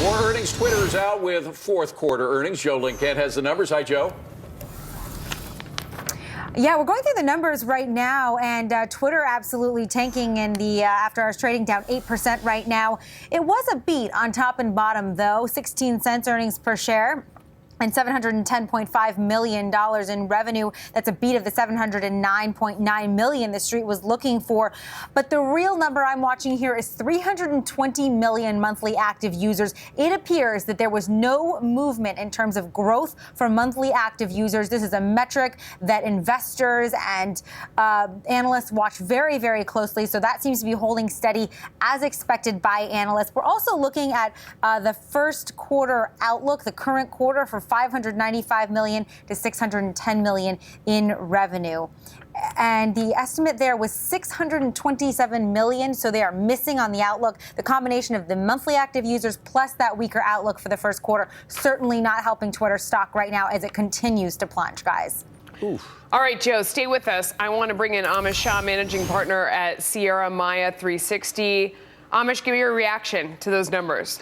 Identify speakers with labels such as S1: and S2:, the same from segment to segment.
S1: More earnings. Twitter is out with fourth quarter earnings. Joe Linkett has the numbers. Hi, Joe.
S2: Yeah, we're going through the numbers right now, and Twitter absolutely tanking in the after hours trading, down 8% right now. It was a beat on top and bottom, though. 16 cents earnings per share. And $710.5 million in revenue. That's a beat of the $709.9 million the street was looking for. But the real number I'm watching here is 320 million monthly active users. It appears that there was no movement in terms of growth for monthly active users. This is a metric that investors and analysts watch very, very closely. So that seems to be holding steady as expected by analysts. We're also looking at the first quarter outlook, the current quarter, for 595 million to 610 million in revenue. And the estimate there was 627 million. So they are missing on the outlook. The combination of the monthly active users plus that weaker outlook for the first quarter certainly not helping Twitter stock right now as it continues to plunge, guys.
S3: Oof. All right, Joe, stay with us. I want to bring in Amish, Shah, managing partner at SierraMaya360. Amish, give me your reaction to those numbers.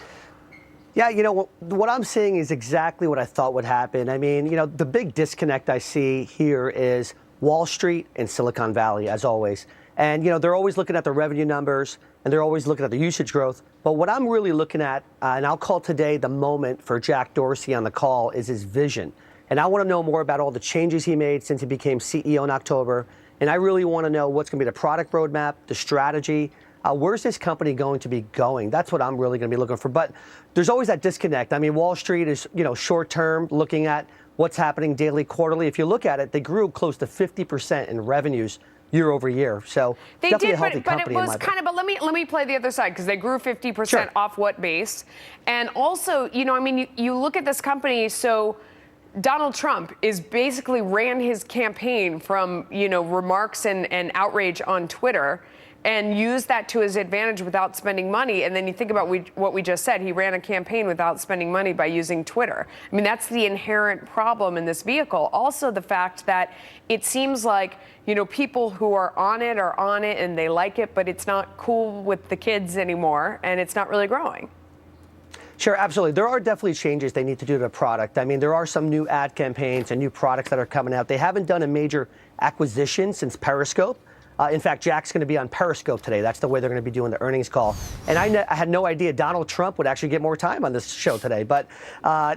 S4: Yeah, you know, what I'm seeing is exactly what I thought would happen. I mean, you know, the big disconnect I see here is Wall Street and Silicon Valley, as always. And, you know, they're always looking at the revenue numbers and they're always looking at the usage growth. But what I'm really looking at, and I'll call today the moment for Jack Dorsey on the call, is his vision. And I want to know more about all the changes he made since he became CEO in October. And I really want to know what's going to be the product roadmap, the strategy. Where's this company going to be going? That's what I'm really going to be looking for. But there's always that disconnect. I mean, Wall Street is, you know, short term, looking at what's happening daily, quarterly. If you look at it, they grew close to 50% in revenues year over year. So
S3: they
S4: definitely
S3: did,
S4: a healthy
S3: but
S4: company.
S3: It was kind of. But let me play the other side, because they grew 50%
S4: Sure.
S3: off what base? And also, you know, I mean, you look at this company. So Donald Trump is basically ran his campaign from, you know, remarks and outrage on Twitter, and used that to his advantage without spending money. And then you think about what we just said. He ran a campaign without spending money by using Twitter. I mean, that's the inherent problem in this vehicle. Also, the fact that it seems like, you know, people who are on it and they like it, but it's not cool with the kids anymore, and it's not really growing.
S4: Sure, absolutely. There are definitely changes they need to do to the product. I mean, there are some new ad campaigns and new products that are coming out. They haven't done a major acquisition since Periscope. In fact, Jack's going to be on Periscope today. That's the way they're going to be doing the earnings call. And I had no idea Donald Trump would actually get more time on this show today. But,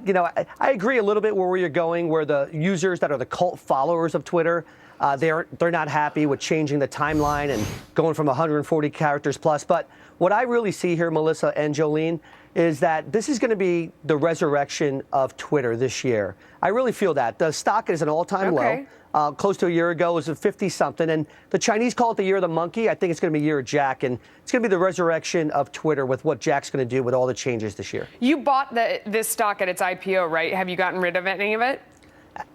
S4: you know, I agree a little bit where you're going, where the users that are the cult followers of Twitter, they're not happy with changing the timeline and going from 140 characters plus. But what I really see here, Melissa and Jolene, is that this is going to be the resurrection of Twitter this year. I really feel that. The stock is an all-time low. Close to a year ago, it was at 50-something. And the Chinese call it the year of the monkey. I think it's going to be year of Jack. And it's going to be the resurrection of Twitter with what Jack's going to do with all the changes this year.
S3: You bought this stock at its IPO, right? Have you gotten rid of any of it?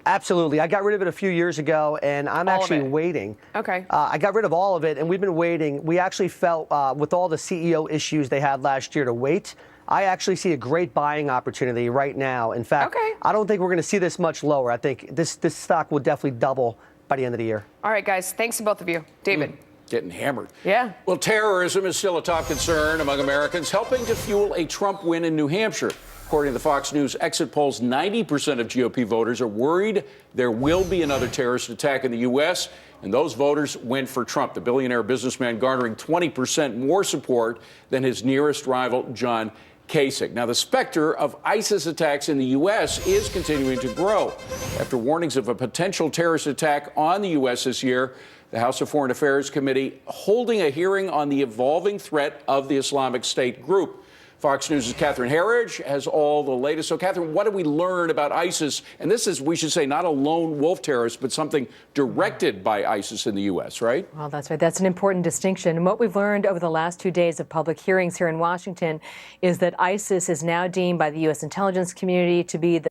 S4: Absolutely. I got rid of it a few years ago, and I'm actually waiting.
S3: Okay.
S4: I got rid of all of it, and we've been waiting. We actually felt, with all the CEO issues they had last year, to wait. I actually see a great buying opportunity right now. In fact, I don't think we're going to see this much lower. I think this stock will definitely double by the end of the year.
S3: All right, guys. Thanks to both of you. David.
S1: Getting hammered.
S3: Yeah.
S1: Well, terrorism is still a top concern among Americans, helping to fuel a Trump win in New Hampshire. According to the Fox News exit polls, 90% of GOP voters are worried there will be another terrorist attack in the U.S., and those voters went for Trump, the billionaire businessman garnering 20% more support than his nearest rival, John Kasich. Now, the specter of ISIS attacks in the U.S. is continuing to grow. After warnings of a potential terrorist attack on the U.S. this year, the House of Foreign Affairs Committee holding a hearing on the evolving threat of the Islamic State group. Fox News' Catherine Herridge has all the latest. So, Catherine, what did we learn about ISIS? And this is, we should say, not a lone wolf terrorist, but something directed by ISIS in the U.S., right?
S5: Well, that's right. That's an important distinction. And what we've learned over the last 2 days of public hearings here in Washington is that ISIS is now deemed by the U.S. intelligence community to be the